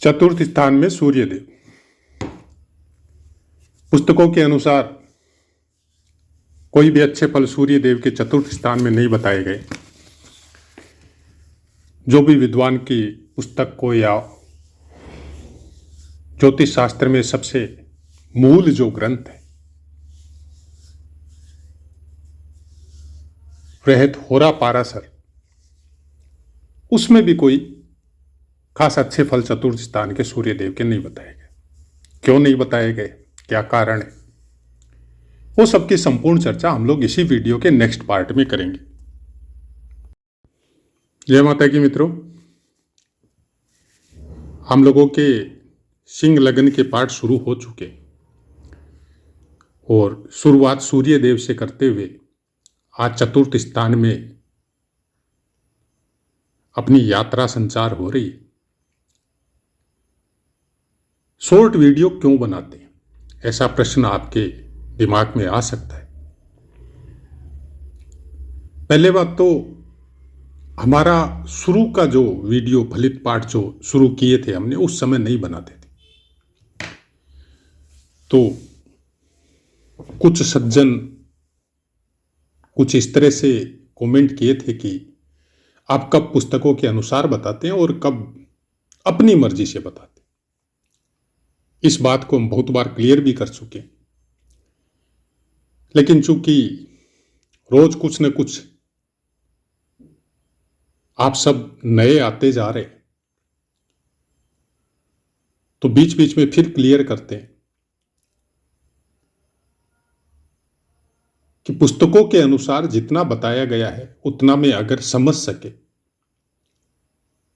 चतुर्थ स्थान में सूर्यदेव। पुस्तकों के अनुसार कोई भी अच्छे फल सूर्यदेव के चतुर्थ स्थान में नहीं बताए गए। जो भी विद्वान की पुस्तक को या ज्योतिष शास्त्र में सबसे मूल जो ग्रंथ है बृहद्होरा पाराशर, उसमें भी कोई खास अच्छे फल चतुर्थ स्थान के सूर्यदेव के नहीं बताए गए। क्यों नहीं बताए गए, क्या कारण है, वो सबकी संपूर्ण चर्चा हम लोग इसी वीडियो के नेक्स्ट पार्ट में करेंगे। जय माता की मित्रों, हम लोगों के सिंह लगन के पाठ शुरू हो चुके और शुरुआत सूर्यदेव से करते हुए आज चतुर्थ स्थान में अपनी यात्रा संचार हो रही है। शॉर्ट वीडियो क्यों बनाते हैं, ऐसा प्रश्न आपके दिमाग में आ सकता है। पहले बात तो हमारा शुरू का जो वीडियो फलित पाठ जो शुरू किए थे हमने, उस समय नहीं बनाते थे। तो कुछ सज्जन कुछ इस तरह से कमेंट किए थे कि आप कब पुस्तकों के अनुसार बताते हैं और कब अपनी मर्जी से बताते हैं। इस बात को हम बहुत बार क्लियर भी कर चुके हैं, लेकिन चूंकि रोज कुछ न कुछ आप सब नए आते जा रहे, तो बीच बीच में फिर क्लियर करते हैं कि पुस्तकों के अनुसार जितना बताया गया है उतना में अगर समझ सके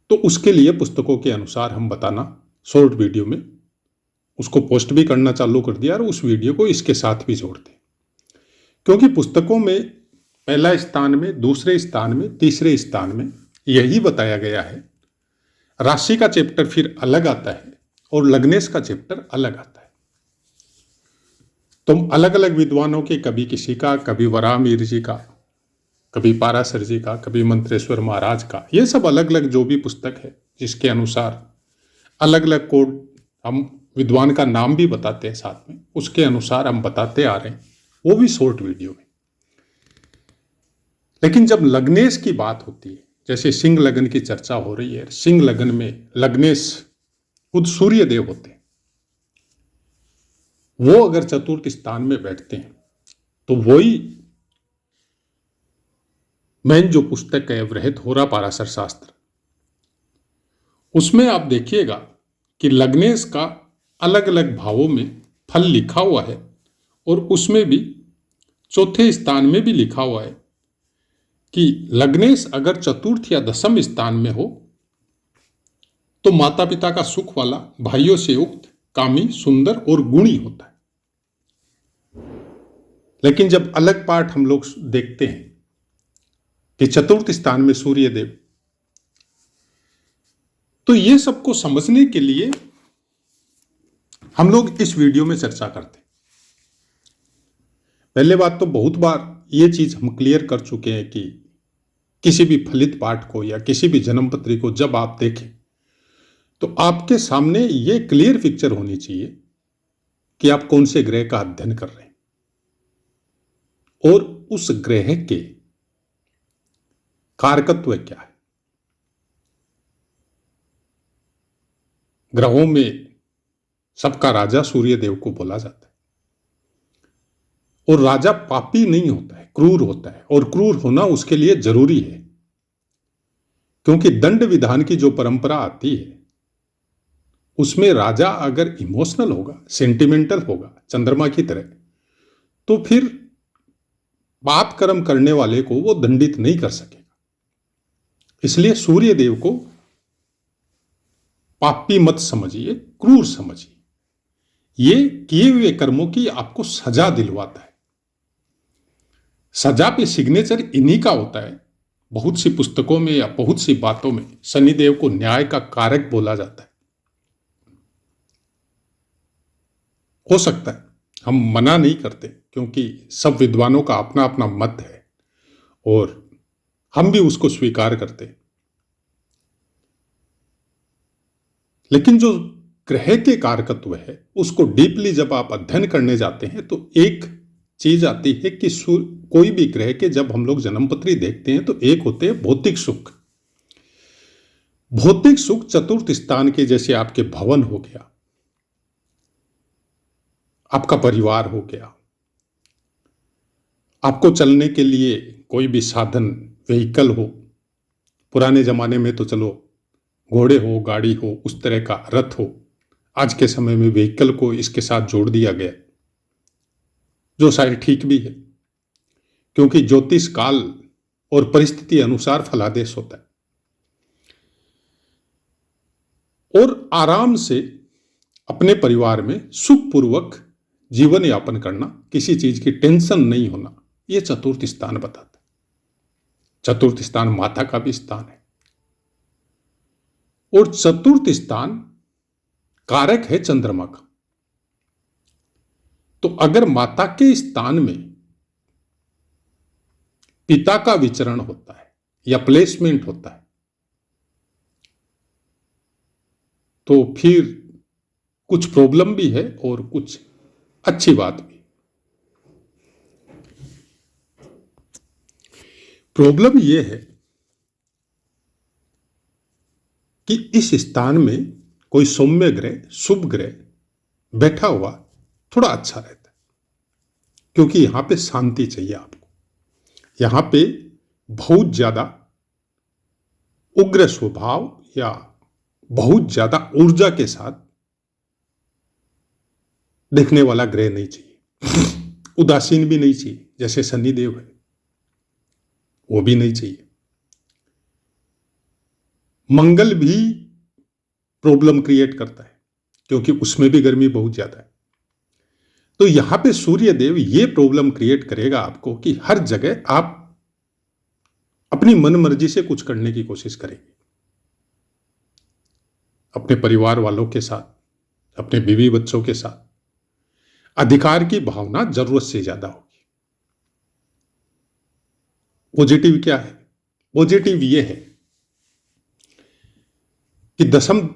तो उसके लिए पुस्तकों के अनुसार हम बताना शॉर्ट वीडियो में उसको पोस्ट भी करना चालू कर दिया और उस वीडियो को इसके साथ भी जोड़ते, क्योंकि पुस्तकों में पहला स्थान में, दूसरे स्थान में, तीसरे स्थान में यही बताया गया है। राशि का चैप्टर फिर अलग आता है और लग्नेश का चैप्टर अलग आता है। तुम अलग अलग विद्वानों के, कभी किसी का, कभी वराहमिहिर जी का, कभी पाराशर जी का, कभी मंत्रेश्वर महाराज का, ये सब अलग अलग जो भी पुस्तक है जिसके अनुसार अलग अलग कोड, हम विद्वान का नाम भी बताते हैं साथ में, उसके अनुसार हम बताते आ रहे हैं, वो भी शॉर्ट वीडियो में। लेकिन जब लग्नेश की बात होती है, जैसे सिंह लगन की चर्चा हो रही है, सिंह लगन में लग्नेश खुद सूर्यदेव होते हैं, वो अगर चतुर्थ स्थान में बैठते हैं तो वही मेन जो पुस्तक है बृहद्होरा पाराशर शास्त्र, उसमें आप देखिएगा कि लग्नेश का अलग अलग भावों में फल लिखा हुआ है और उसमें भी चौथे स्थान में भी लिखा हुआ है कि लग्नेश अगर चतुर्थ या दशम स्थान में हो तो माता पिता का सुख वाला, भाइयों से युक्त, कामी, सुंदर और गुणी होता है। लेकिन जब अलग पाठ हम लोग देखते हैं कि चतुर्थ स्थान में सूर्यदेव, तो ये सबको समझने के लिए हम लोग इस वीडियो में चर्चा करते हैं। पहले बात तो बहुत बार ये चीज हम क्लियर कर चुके हैं कि किसी भी फलित पाठ को या किसी भी जन्म पत्री को जब आप देखें तो आपके सामने ये क्लियर पिक्चर होनी चाहिए कि आप कौन से ग्रह का अध्ययन कर रहे हैं और उस ग्रह के कारकत्व क्या है। ग्रहों में सबका राजा सूर्यदेव को बोला जाता है और राजा पापी नहीं होता है, क्रूर होता है, और क्रूर होना उसके लिए जरूरी है, क्योंकि दंड विधान की जो परंपरा आती है उसमें राजा अगर इमोशनल होगा, सेंटिमेंटल होगा, चंद्रमा की तरह, तो फिर पाप कर्म करने वाले को वो दंडित नहीं कर सकेगा। इसलिए सूर्यदेव को पापी मत समझिए, क्रूर समझिए। ये किए हुए कर्मों की आपको सजा दिलवाता है। सजा पे सिग्नेचर इन्हीं का होता है। बहुत सी पुस्तकों में या बहुत सी बातों में शनिदेव को न्याय का कारक बोला जाता है। हो सकता है, हम मना नहीं करते, क्योंकि सब विद्वानों का अपना अपना मत है और हम भी उसको स्वीकार करते हैं। लेकिन जो ग्रह के कारकत्व है उसको डीपली जब आप अध्ययन करने जाते हैं तो एक चीज आती है कि कोई भी ग्रह के जब हम लोग जन्मपत्री देखते हैं तो एक होते हैं भौतिक सुख। भौतिक सुख चतुर्थ स्थान के जैसे आपके भवन हो गया, आपका परिवार हो गया, आपको चलने के लिए कोई भी साधन व्हीकल हो। पुराने जमाने में तो चलो घोड़े हो, गाड़ी हो, उस तरह का रथ हो। आज के समय में व्हीकल को इसके साथ जोड़ दिया गया, जो शायद ठीक भी है, क्योंकि ज्योतिष काल और परिस्थिति अनुसार फलादेश होता है। और आराम से अपने परिवार में सुखपूर्वक जीवन यापन करना, किसी चीज की टेंशन नहीं होना, यह चतुर्थ स्थान बताता है। चतुर्थ स्थान माता का भी स्थान है और चतुर्थ स्थान कारक है चंद्रमा का। तो अगर माता के स्थान में पिता का विचरण होता है या प्लेसमेंट होता है तो फिर कुछ प्रॉब्लम भी है और कुछ अच्छी बात भी। प्रॉब्लम यह है कि इस स्थान में कोई सौम्य ग्रह, शुभ ग्रह बैठा हुआ थोड़ा अच्छा रहता है, क्योंकि यहां पे शांति चाहिए आपको। यहां पे बहुत ज्यादा उग्र स्वभाव या बहुत ज्यादा ऊर्जा के साथ देखने वाला ग्रह नहीं चाहिए। उदासीन भी नहीं चाहिए, जैसे शनिदेव है वो भी नहीं चाहिए। मंगल भी प्रॉब्लम क्रिएट करता है, क्योंकि उसमें भी गर्मी बहुत ज्यादा है। तो यहां पे सूर्य देव ये प्रॉब्लम क्रिएट करेगा आपको कि हर जगह आप अपनी मन मर्जी से कुछ करने की कोशिश करेंगे। अपने परिवार वालों के साथ, अपने बीवी बच्चों के साथ अधिकार की भावना जरूरत से ज्यादा होगी। पॉजिटिव क्या है? पॉजिटिव ये है कि दसम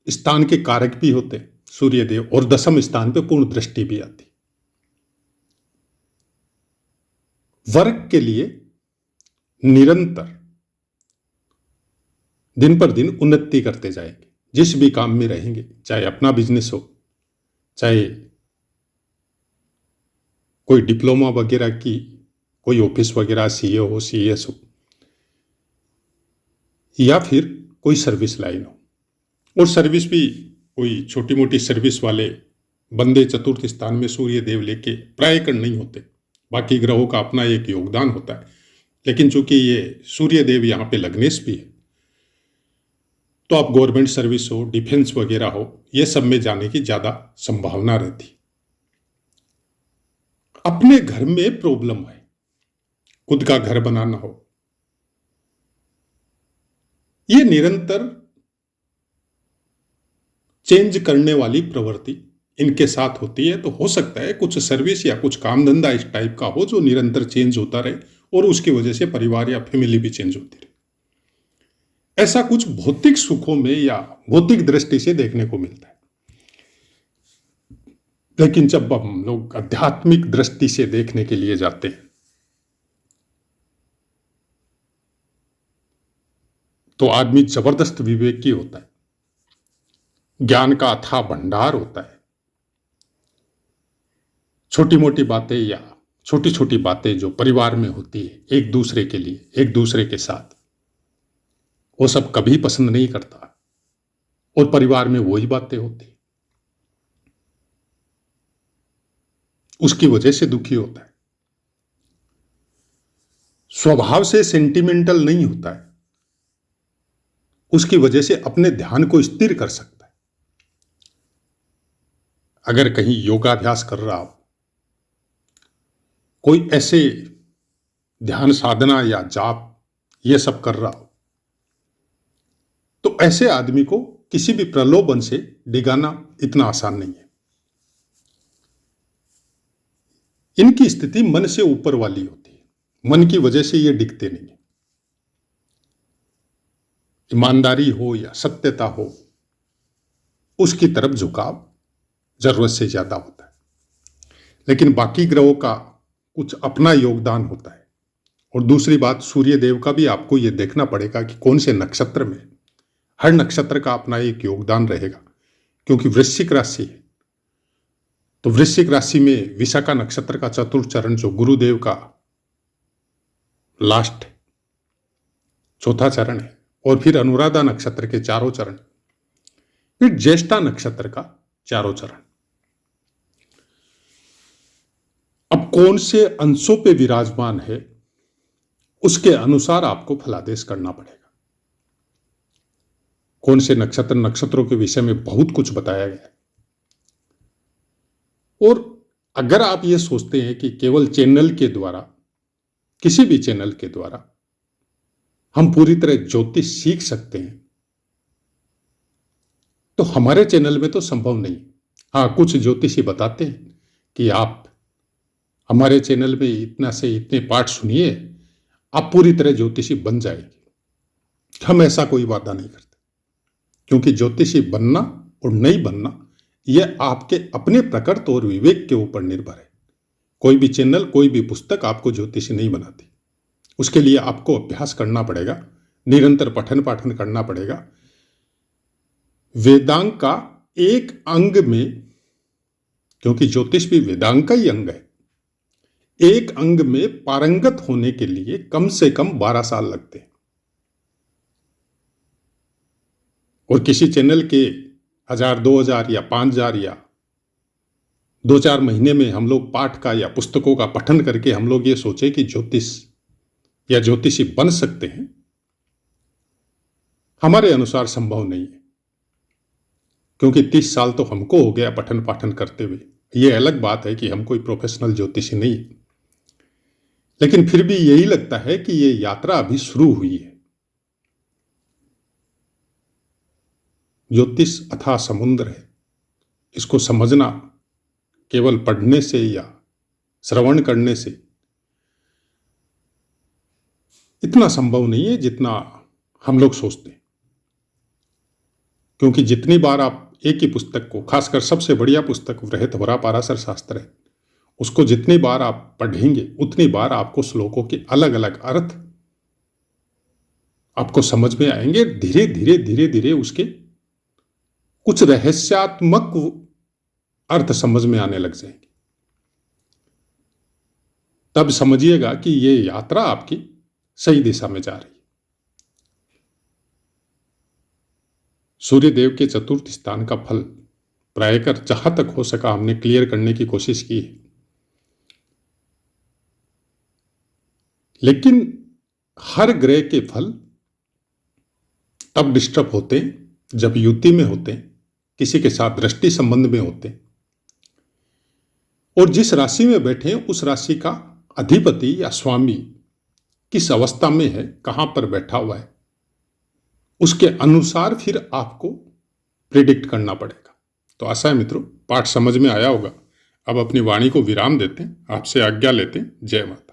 स्थान के कारक भी होते सूर्य देव और दसम स्थान पे पूर्ण दृष्टि भी आती। वर्क के लिए निरंतर दिन पर दिन उन्नति करते जाएंगे। जिस भी काम में रहेंगे, चाहे अपना बिजनेस हो, चाहे कोई डिप्लोमा वगैरह की कोई ऑफिस वगैरह, सीए हो, सीएस हो, या फिर कोई सर्विस लाइन हो। और सर्विस भी कोई छोटी मोटी सर्विस वाले बंदे चतुर्थ स्थान में सूर्य देव लेके प्रायकर नहीं होते। बाकी ग्रहों का अपना एक योगदान होता है, लेकिन चूंकि ये सूर्य देव यहाँ पे लग्नेश भी है, तो आप गवर्नमेंट सर्विस हो, डिफेंस वगैरह हो, ये सब में जाने की ज्यादा संभावना रहती। अपने घर में प्रॉब्लम है, खुद का घर बनाना हो, ये निरंतर चेंज करने वाली प्रवृत्ति इनके साथ होती है। तो हो सकता है कुछ सर्विस या कुछ काम धंधा इस टाइप का हो जो निरंतर चेंज होता रहे और उसकी वजह से परिवार या फैमिली भी चेंज होती रहे। ऐसा कुछ भौतिक सुखों में या भौतिक दृष्टि से देखने को मिलता है। लेकिन जब हम लोग आध्यात्मिक दृष्टि से देखने के लिए जाते हैं तो आदमी जबरदस्त विवेकी होता है, ज्ञान का अथाह भंडार होता है। छोटी मोटी बातें या छोटी छोटी बातें जो परिवार में होती है एक दूसरे के लिए, एक दूसरे के साथ, वो सब कभी पसंद नहीं करता और परिवार में वही बातें होती, उसकी वजह से दुखी होता है। स्वभाव से सेंटिमेंटल नहीं होता है, उसकी वजह से अपने ध्यान को स्थिर कर सकता है। अगर कहीं योगाभ्यास कर रहा हो, कोई ऐसे ध्यान साधना या जाप ये सब कर रहा हो, तो ऐसे आदमी को किसी भी प्रलोभन से डिगाना इतना आसान नहीं है। इनकी स्थिति मन से ऊपर वाली होती है, मन की वजह से ये डिगते नहीं है। ईमानदारी हो या सत्यता हो, उसकी तरफ झुकाव जरूरत से ज्यादा होता है। लेकिन बाकी ग्रहों का कुछ अपना योगदान होता है। और दूसरी बात, सूर्य देव का भी आपको यह देखना पड़ेगा कि कौन से नक्षत्र में, हर नक्षत्र का अपना एक योगदान रहेगा। क्योंकि वृश्चिक राशि है, तो वृश्चिक राशि में विशाखा नक्षत्र का चतुर्थ चरण जो गुरुदेव का लास्ट है, चौथा चरण है, और फिर अनुराधा नक्षत्र के चारों चरण, फिर ज्येष्ठा नक्षत्र का चारों चरण। अब कौन से अंशों पे विराजमान है उसके अनुसार आपको फलादेश करना पड़ेगा। कौन से नक्षत्रों के विषय में बहुत कुछ बताया गया है। और अगर आप ये सोचते हैं कि केवल चैनल के द्वारा, किसी भी चैनल के द्वारा हम पूरी तरह ज्योतिष सीख सकते हैं, तो हमारे चैनल में तो संभव नहीं। हाँ, कुछ ज्योतिषी बताते हैं कि आप हमारे चैनल में इतना से इतने पाठ सुनिए, आप पूरी तरह ज्योतिषी बन जाएंगे। हम ऐसा कोई वादा नहीं करते, क्योंकि ज्योतिषी बनना और नहीं बनना यह आपके अपने प्रकृति और विवेक के ऊपर निर्भर है। कोई भी चैनल, कोई भी पुस्तक आपको ज्योतिषी नहीं बनाती। उसके लिए आपको अभ्यास करना पड़ेगा, निरंतर पठन पाठन करना पड़ेगा। वेदांग का एक अंग में, क्योंकि ज्योतिष भी वेदांग का ही अंग है, एक अंग में पारंगत होने के लिए कम से कम 12 साल लगते हैं। और किसी चैनल के 1000, 2000 या 5000 या 2-4 महीने में हम लोग पाठ का या पुस्तकों का पठन करके हम लोग ये सोचे कि ज्योतिष या ज्योतिषी बन सकते हैं, हमारे अनुसार संभव नहीं है। क्योंकि 30 साल तो हमको हो गया पठन पाठन करते हुए। ये अलग बात है कि हम कोई प्रोफेशनल ज्योतिषी नहीं है, लेकिन फिर भी यही लगता है कि ये यात्रा अभी शुरू हुई है। ज्योतिष अथाह समुद्र है, इसको समझना केवल पढ़ने से या श्रवण करने से इतना संभव नहीं है जितना हम लोग सोचते हैं। क्योंकि जितनी बार आप एक ही पुस्तक को, खासकर सबसे बढ़िया पुस्तक बृहत्वरा पाराशर शास्त्र है, उसको जितनी बार आप पढ़ेंगे उतनी बार आपको श्लोकों के अलग अलग अर्थ आपको समझ में आएंगे। धीरे धीरे धीरे धीरे उसके कुछ रहस्यात्मक अर्थ समझ में आने लग जाएंगे। तब समझिएगा कि ये यात्रा आपकी सही दिशा में जा रही है। सूर्य देव के चतुर्थ स्थान का फल प्रायकर जहां तक हो सका हमने क्लियर करने की कोशिश की है। लेकिन हर ग्रह के फल तब डिस्टर्ब होते हैं जब युति में होते हैं, किसी के साथ दृष्टि संबंध में होते हैं, और जिस राशि में बैठे हैं उस राशि का अधिपति या स्वामी किस अवस्था में है, कहां पर बैठा हुआ है, उसके अनुसार फिर आपको प्रिडिक्ट करना पड़ेगा। तो आशा है मित्रों पाठ समझ में आया होगा। अब अपनी वाणी को विराम देते हैं, आपसे आज्ञा लेते हैं। जय माता।